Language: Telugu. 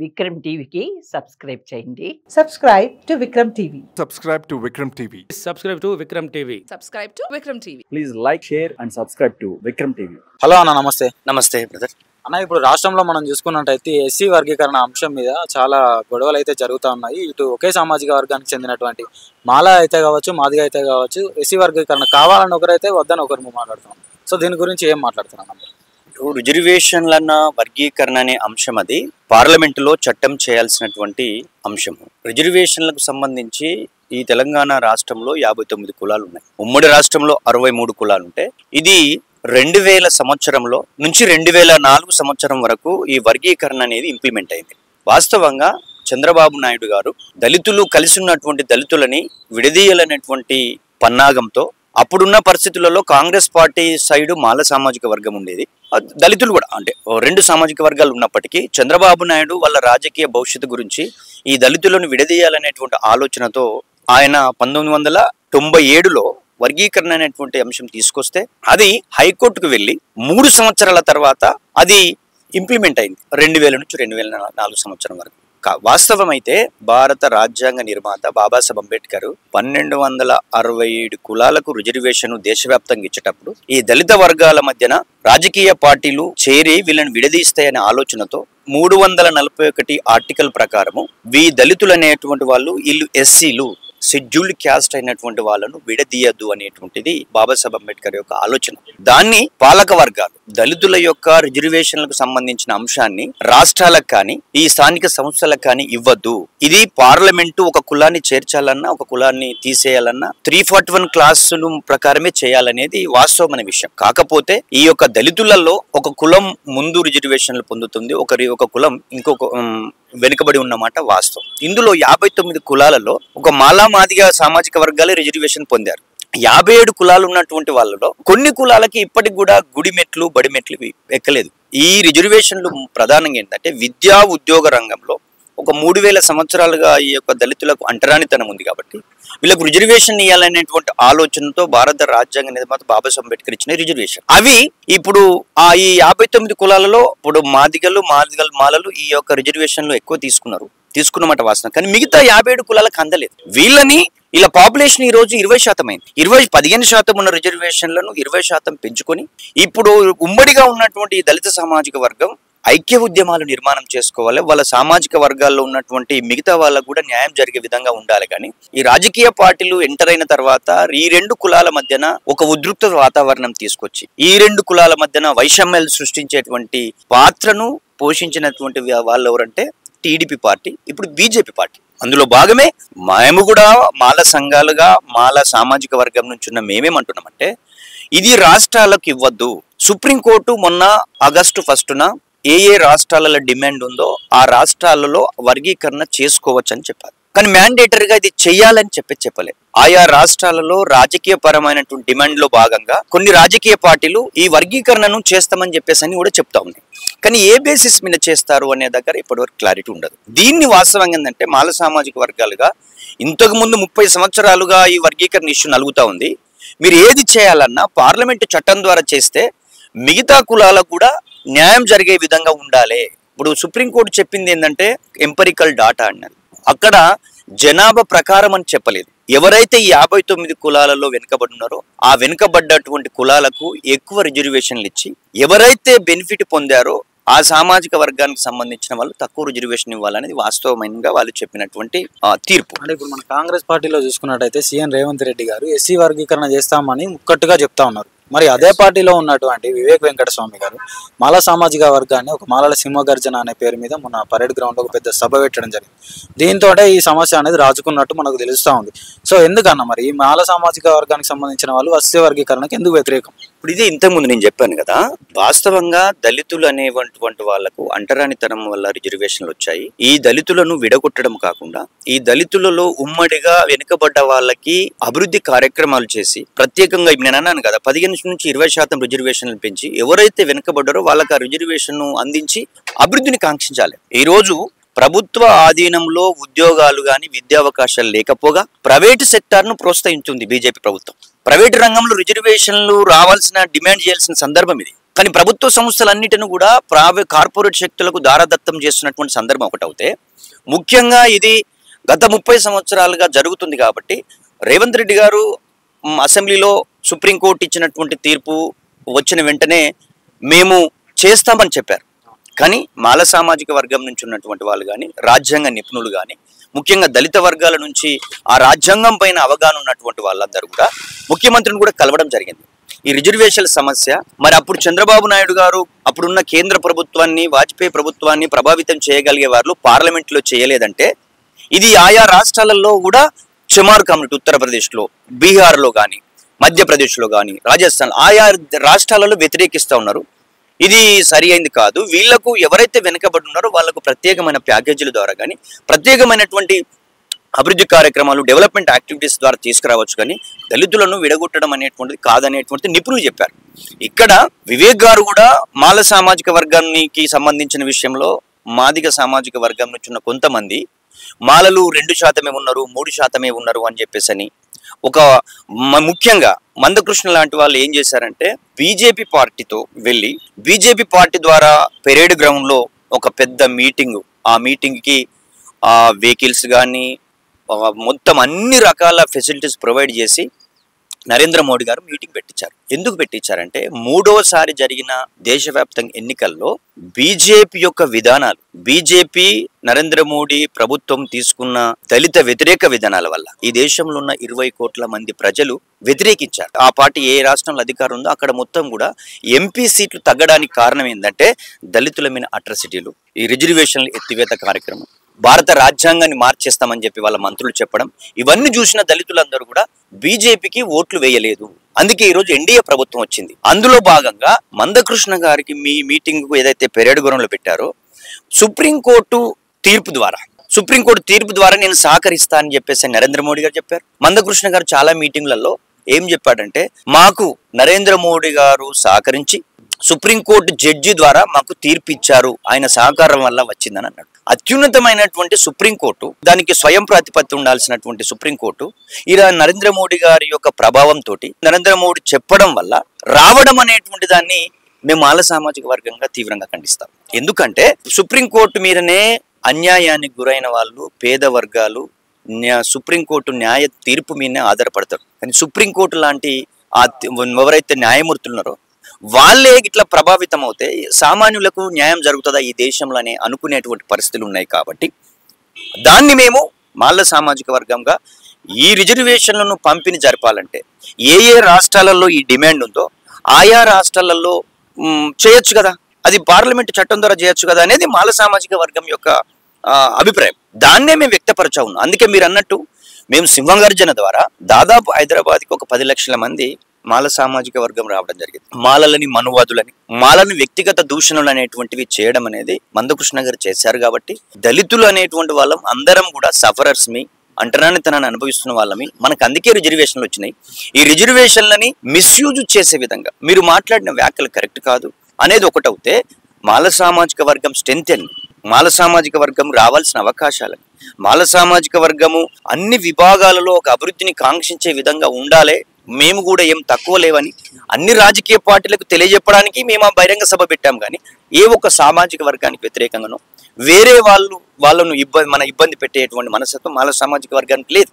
విక్రమ్ టీవీకి సబ్స్క్రైబ్ చేయండి. Subscribe to Vikram TV. Subscribe to Vikram TV. Subscribe to Vikram TV. Subscribe to Vikram TV. Please like, share and subscribe to Vikram TV. Hello అన్న, నమస్తే. నమస్తే బ్రదర్. అన్న, ఇప్పుడు రాష్ట్రంలో మనం చూసుకున్నట్టయితే ఎస్సీ వర్గీకరణ అంశం మీద చాలా గొడవలు అయితే జరుగుతూ ఉన్నాయి. ఇటు ఒకే సామాజిక వర్గానికి చెందినటువంటి మాల అయితే కావచ్చు, మాదిగ అయితే కావచ్చు, ఎస్సీ వర్గీకరణ కావాలని ఒకరైతే వద్దని ఒకరు మాట్లాడుతున్నాం. సో దీని గురించి ఏం మాట్లాడుతున్నాను? రిజర్వేషన్లన్న వర్గీకరణ అనే అంశం అది పార్లమెంటులో చట్టం చేయాల్సినటువంటి అంశము. రిజర్వేషన్లకు సంబంధించి ఈ తెలంగాణ రాష్ట్రంలో 59 కులాలు ఉన్నాయి. ఉమ్మడి రాష్ట్రంలో 63 కులాలు ఉంటాయి. ఇది 2000 సంవత్సరంలో నుంచి 2004 సంవత్సరం వరకు ఈ వర్గీకరణ అనేది ఇంప్లిమెంట్ అయింది. వాస్తవంగా చంద్రబాబు నాయుడు గారు దళితులు కలిసి ఉన్నటువంటి దళితులని విడదీయాలనేటువంటి పన్నాగంతో అప్పుడున్న పరిస్థితులలో కాంగ్రెస్ పార్టీ సైడు మాల సామాజిక వర్గం ఉండేది, దళితులు కూడా, అంటే 2 సామాజిక వర్గాలు ఉన్నప్పటికీ చంద్రబాబు నాయుడు వాళ్ళ రాజకీయ భవిష్యత్తు గురించి ఈ దళితులను విడదీయాలనేటువంటి ఆలోచనతో ఆయన 1997లో వర్గీకరణ అనేటువంటి అంశం తీసుకొస్తే అది హైకోర్టుకు వెళ్ళి 3 సంవత్సరాల తర్వాత అది ఇంప్లిమెంట్ అయింది 2000 నుంచి 2004 సంవత్సరం వరకు. వాస్తవం అయితే భారత రాజ్యాంగ నిర్మాత బాబాసాహెబ్ అంబేద్కర్ 1267 కులాలకు రిజర్వేషన్ దేశవ్యాప్తంగా ఇచ్చేటప్పుడు ఈ దళిత వర్గాల మధ్యన రాజకీయ పార్టీలు చేరి వీళ్ళని విడదీస్తాయనే ఆలోచనతో 341 ఆర్టికల్ ప్రకారము ఈ దళితులు అనేటువంటి వాళ్ళు వీళ్ళు ఎస్సీలు షెడ్యూల్డ్ క్యాస్ట్ అయినటువంటి వాళ్ళను విడదీయద్దు అనేటువంటిది బాబాసాహెబ్ అంబేద్కర్ యొక్క ఆలోచన. దాన్ని పాలక వర్గాలు దళితుల యొక్క రిజర్వేషన్లకు సంబంధించిన అంశాన్ని రాష్ట్రాలకు కానీ ఈ స్థానిక సంస్థలకు కానీ ఇవ్వద్దు. ఇది పార్లమెంటు ఒక కులాన్ని చేర్చాలన్నా ఒక కులాన్ని తీసేయాలన్నా 341 క్లాసుల ప్రకారమే చేయాలనేది వాస్తవమైన విషయం. కాకపోతే ఈ యొక్క దళితులలో ఒక కులం ముందు రిజర్వేషన్లు పొందుతుంది, ఒక కులం ఇంకొక వెనుకబడి ఉన్నమాట వాస్తవం. ఇందులో 59 కులాలలో ఒక మాలా మాదిగ సామాజిక వర్గాలే రిజర్వేషన్ పొందారు. 57 కులాలు ఉన్నటువంటి వాళ్ళలో కొన్ని కులాలకి ఇప్పటికి కూడా గుడి మెట్లు బడి మెట్లు ఎక్కలేదు. ఈ రిజర్వేషన్లు ప్రధానంగా ఏంటంటే విద్యా ఉద్యోగ రంగంలో ఒక 3000 సంవత్సరాలుగా ఈ యొక్క దళితులకు అంటరానితనం ఉంది కాబట్టి వీళ్ళకు రిజర్వేషన్ ఇవ్వాలనేటువంటి ఆలోచనతో భారత రాజ్యాంగ నిర్మాత బాబాసాహెబ్ అంబేద్కర్ ఇచ్చిన రిజర్వేషన్ అవి ఇప్పుడు ఈ 59 కులాలలో ఇప్పుడు మాలలు ఈ యొక్క రిజర్వేషన్లు ఎక్కువ తీసుకున్నమాట వాసన. కానీ మిగతా 57 కులాలకు అందలేదు. వీళ్ళని ఇలా పాపులేషన్ ఈ రోజు 20% అయింది. 15% ఉన్న రిజర్వేషన్లను 20% పెంచుకొని ఇప్పుడు ఉమ్మడిగా ఉన్నటువంటి దళిత సామాజిక వర్గం ఐక్య ఉద్యమాలు నిర్మాణం చేసుకోవాలి. వాళ్ళ సామాజిక వర్గాల్లో ఉన్నటువంటి మిగతా వాళ్ళకు కూడా న్యాయం జరిగే విధంగా ఉండాలి. కానీ ఈ రాజకీయ పార్టీలు ఎంటర్ అయిన తర్వాత ఈ 2 కులాల మధ్యన ఒక ఉద్రిక్త వాతావరణం తీసుకొచ్చి ఈ 2 కులాల మధ్యన వైషమ్యాలు సృష్టించేటువంటి పాత్రను పోషించినటువంటి వాళ్ళు ఎవరంటే టీడీపీ పార్టీ, ఇప్పుడు బీజేపీ పార్టీ. అందులో భాగమే మేము కూడా మాల సంఘాలుగా మాల సామాజిక వర్గం నుంచి ఉన్న మేమేమంటున్నామంటే ఇది రాష్ట్రాలకు ఇవ్వద్దు. సుప్రీంకోర్టు మొన్న ఆగస్టు 1న ఏ రాష్ట్రాలలో డిమాండ్ ఉందో ఆ రాష్ట్రాలలో వర్గీకరణ చేసుకోవచ్చు అని చెప్పారు. కానీ మ్యాండేటరీగా ఇది చెయ్యాలని చెప్పలే. ఆయా రాష్ట్రాలలో రాజకీయ పరమైనటువంటి డిమాండ్ లో భాగంగా కొన్ని రాజకీయ పార్టీలు ఈ వర్గీకరణను చేస్తామని చెప్పేసి అని కూడా చెప్తా ఉన్నాయి. కానీ ఏ బేసిస్ మీద చేస్తారు అనే దగ్గర ఇప్పటివరకు క్లారిటీ ఉండదు. దీన్ని వాస్తవంగా ఏంటంటే మాల సామాజిక వర్గాలుగా ఇంతకు ముందు 30 సంవత్సరాలుగా ఈ వర్గీకరణ ఇష్యూ నలుగుతా ఉంది. మీరు ఏది చేయాలన్నా పార్లమెంటు చట్టం ద్వారా చేస్తే మిగతా కులాలకు కూడా న్యాయం జరిగే విధంగా ఉండాలి. ఇప్పుడు సుప్రీంకోర్టు చెప్పింది ఏంటంటే ఎంపరికల్ డాటా అన్నది, అక్కడ జనాభా ప్రకారం అని చెప్పలేదు. ఎవరైతే ఈ 59 కులాలలో వెనుకబడి ఉన్నారో ఆ వెనుకబడ్డటువంటి కులాలకు ఎక్కువ రిజర్వేషన్లు ఇచ్చి ఎవరైతే బెనిఫిట్ పొందారో ఆ సామాజిక వర్గానికి సంబంధించిన వాళ్ళు తక్కువ రిజర్వేషన్ ఇవ్వాలనేది వాస్తవమైనగా వాళ్ళు చెప్పినటువంటి తీర్పు. అంటే ఇప్పుడు మన కాంగ్రెస్ పార్టీలో చూసుకున్నట్టయితే సీఎం రేవంత్ రెడ్డి గారు ఎస్సీ వర్గీకరణ చేస్తామని ముక్కట్టుగా చెప్తా ఉన్నారు. మరి అదే పార్టీలో ఉన్నటువంటి వివేక్ వెంకటస్వామి గారు మాల సామాజిక వర్గాన్ని ఒక మాలల సింహగర్జన అనే పేరు మీద మన పరేడ్ గ్రౌండ్ లో ఒక పెద్ద సభ పెట్టడం జరిగింది. దీంతో ఈ సమస్య అనేది రాజుకున్నట్టు మనకు తెలుస్తూ ఉంది. సో ఎందుకన్నా మరి ఈ మాల సామాజిక వర్గానికి సంబంధించిన వాళ్ళు ఎస్సీ వర్గీకరణకు ఎందుకు వ్యతిరేకం? ఇప్పుడు ఇది ఇంతకుముందు నేను చెప్పాను కదా, వాస్తవంగా దళితులు అనేటువంటి వాళ్లకు అంటరానితనం వల్ల రిజర్వేషన్లు వచ్చాయి. ఈ దళితులను విడగొట్టడం కాకుండా ఈ దళితులలో ఉమ్మడిగా వెనుకబడ్డ వాళ్ళకి అభివృద్ధి కార్యక్రమాలు చేసి ప్రత్యేకంగా నేను అన్నాను కదా 15 నుంచి 20% రిజర్వేషన్లు పెంచి ఎవరైతే వెనుకబడ్డారో వాళ్ళకి ఆ రిజర్వేషన్ అందించి అభివృద్ధిని కాంక్షించాలి. ఈ రోజు ప్రభుత్వ ఆధీనంలో ఉద్యోగాలు కానీ విద్యావకాశాలు లేకపోగా ప్రైవేటు సెక్టార్ను ప్రోత్సహించింది బీజేపీ ప్రభుత్వం. ప్రైవేటు రంగంలో రిజర్వేషన్లు రావాల్సిన డిమాండ్ చేయాల్సిన సందర్భం ఇది. కానీ ప్రభుత్వ సంస్థలన్నిటిని కూడా కార్పొరేట్ శక్తులకు దారదత్తం చేస్తున్నటువంటి సందర్భం ఒకటవుతే, ముఖ్యంగా ఇది గత 30 సంవత్సరాలుగా జరుగుతుంది కాబట్టి రేవంత్ రెడ్డి గారు అసెంబ్లీలో సుప్రీంకోర్టు ఇచ్చినటువంటి తీర్పు వచ్చిన వెంటనే మేము చేస్తామని చెప్పారు. కానీ మాల సామాజిక వర్గం నుంచి ఉన్నటువంటి వాళ్ళు కానీ, రాజ్యాంగ నిపుణులు కానీ, ముఖ్యంగా దళిత వర్గాల నుంచి ఆ రాజ్యాంగం పైన అవగాహన ఉన్నటువంటి వాళ్ళందరూ కూడా ముఖ్యమంత్రిని కూడా కలవడం జరిగింది. ఈ రిజర్వేషన్ల సమస్య మరి అప్పుడు చంద్రబాబు నాయుడు గారు అప్పుడున్న కేంద్ర ప్రభుత్వాన్ని, వాజ్పేయి ప్రభుత్వాన్ని ప్రభావితం చేయగలిగే వాళ్ళు పార్లమెంట్లో చేయలేదంటే, ఇది ఆయా రాష్ట్రాలలో కూడా చమార్ కమ్యూనిటీ ఉత్తరప్రదేశ్లో, బీహార్లో కానీ, మధ్యప్రదేశ్లో కానీ, రాజస్థాన్ ఆయా రాష్ట్రాలలో వ్యతిరేకిస్తూ ఉన్నారు. ఇది సరి అయింది కాదు. వీళ్లకు ఎవరైతే వెనుకబడి ఉన్నారో వాళ్ళకు ప్రత్యేకమైన ప్యాకేజీల ద్వారా కానీ, ప్రత్యేకమైనటువంటి అభివృద్ధి కార్యక్రమాలు, డెవలప్మెంట్ యాక్టివిటీస్ ద్వారా తీసుకురావచ్చు, కానీ దళితులను విడగొట్టడం అనేటువంటిది కాదనేటువంటి నిపుణులు చెప్పారు. ఇక్కడ వివేక్ గారు కూడా మాల సామాజిక వర్గానికి సంబంధించిన విషయంలో మాదిగ సామాజిక వర్గం నుంచి ఉన్న కొంతమంది మాలలు 2% ఉన్నారు, 3% ఉన్నారు అని చెప్పేసి ఒక ముఖ్యంగా మందకృష్ణ లాంటి వాళ్ళు ఏం చేశారంటే బీజేపీ పార్టీతో వెళ్ళి బీజేపీ పార్టీ ద్వారా పెరేడ్ గ్రౌండ్ లో ఒక పెద్ద మీటింగ్, ఆ మీటింగ్ కి వెహికల్స్ కానీ మొత్తం అన్ని రకాల ఫెసిలిటీస్ ప్రొవైడ్ చేసి నరేంద్ర మోడీ గారు మీటింగ్ పెట్టించారు. ఎందుకు పెట్టించారంటే 3వసారి జరిగిన దేశవ్యాప్తంగా ఎన్నికల్లో బీజేపీ యొక్క విధానాలు, బీజేపీ నరేంద్ర మోడీ ప్రభుత్వం తీసుకున్న దళిత వ్యతిరేక విధానాల వల్ల ఈ దేశంలో ఉన్న 20 కోట్ల మంది ప్రజలు వ్యతిరేకించారు. ఆ పార్టీ ఏ రాష్ట్రంలో అధికారం ఉందో అక్కడ మొత్తం కూడా ఎంపీ సీట్లు తగ్గడానికి కారణం ఏంటంటే దళితుల మీద అట్రాసిటీలు, ఈ రిజర్వేషన్ల ఎత్తివేత కార్యక్రమం, భారత రాజ్యాంగాన్ని మార్చేస్తామని చెప్పి వాళ్ళ మంత్రులు చెప్పడం, ఇవన్నీ చూసిన దళితులందరూ కూడా బీజేపీకి ఓట్లు వేయలేదు. అందుకే ఈరోజు ఎన్డీఏ ప్రభుత్వం వచ్చింది. అందులో భాగంగా మందకృష్ణ గారికి మీ మీటింగ్ కు ఏదైతే పెరేడ్ గ్రౌండ్ లో పెట్టారో సుప్రీంకోర్టు తీర్పు ద్వారా నేను సహకరిస్తా అని చెప్పేసి నరేంద్ర మోడీ గారు చెప్పారు. మందకృష్ణ గారు చాలా మీటింగ్లలో ఏం చెప్పాడంటే, మాకు నరేంద్ర మోడీ గారు సహకరించి సుప్రీంకోర్టు జడ్జి ద్వారా మాకు తీర్పు ఇచ్చారు, ఆయన సహకారం వల్ల వచ్చిందని అన్నాడు. అత్యున్నతమైనటువంటి సుప్రీంకోర్టు, దానికి స్వయం ప్రతిపత్తి ఉండాల్సినటువంటి సుప్రీంకోర్టు ఇలా నరేంద్ర మోడీ గారి యొక్క ప్రభావంతో నరేంద్ర మోడీ చెప్పడం వల్ల రావడం అనేటువంటి దాన్ని మేము మాల సామాజిక వర్గంగా తీవ్రంగా ఖండిస్తాం. ఎందుకంటే సుప్రీంకోర్టు మీదనే అన్యాయానికి గురైన వాళ్ళు, పేద వర్గాలు సుప్రీంకోర్టు న్యాయ తీర్పు మీదనే ఆధారపడతారు. కానీ సుప్రీంకోర్టు లాంటి ఎవరైతే న్యాయమూర్తులు ఉన్నారో వాళ్ళే ఇట్లా ప్రభావితం అవుతే సామాన్యులకు న్యాయం జరుగుతుందా ఈ దేశంలోనే అనుకునేటువంటి పరిస్థితులు ఉన్నాయి. కాబట్టి దాన్ని మేము మాల సామాజిక వర్గంగా ఈ రిజర్వేషన్లను పంపిణీ జరపాలంటే ఏ రాష్ట్రాలలో ఈ డిమాండ్ ఉందో ఆయా రాష్ట్రాలలో చేయొచ్చు కదా, అది పార్లమెంట్ చట్టం ద్వారా చేయొచ్చు కదా అనేది మాల సామాజిక వర్గం యొక్క అభిప్రాయం. దాన్నే మేము వ్యక్తపరచా ఉన్నాం. అందుకే మీరు అన్నట్టు మేము సింహగర్జన ద్వారా దాదాపు హైదరాబాద్కి ఒక 10 లక్షల మంది మాల సామాజిక వర్గం రావడం జరిగింది. మాలలని, మనువాదులని, మాలని వ్యక్తిగత దూషణలు అనేటువంటివి చేయడం అనేది మందకృష్ణ గారు చేశారు. కాబట్టి దళితులు అనేటువంటి వాళ్ళం అందరం కూడా సఫరర్స్ మీ అంటరానితనాన్ని అనుభవిస్తున్న వాళ్ళమి. మనకు అందుకే రిజర్వేషన్లు వచ్చినాయి. ఈ రిజర్వేషన్లని మిస్యూజ్ చేసే విధంగా మీరు మాట్లాడిన వ్యాఖ్యలు కరెక్ట్ కాదు అనేది ఒకటవుతే మాల సామాజిక వర్గం స్ట్రెంత్ అని, మాల సామాజిక వర్గం రావాల్సిన అవకాశాలని, మాల సామాజిక వర్గము అన్ని విభాగాలలో ఒక అభివృద్ధిని కాంక్షించే విధంగా ఉండాలి, మేము కూడా ఏం తక్కువ లేవని అన్ని రాజకీయ పార్టీలకు తెలియజెప్పడానికి మేము ఆ బహిరంగ సభ పెట్టాం. కానీ ఏ ఒక్క సామాజిక వర్గానికి వ్యతిరేకంగానో వేరే వాళ్ళను ఇబ్బంది పెట్టేటువంటి మనస్తత్వం మాల సామాజిక వర్గానికి లేదు.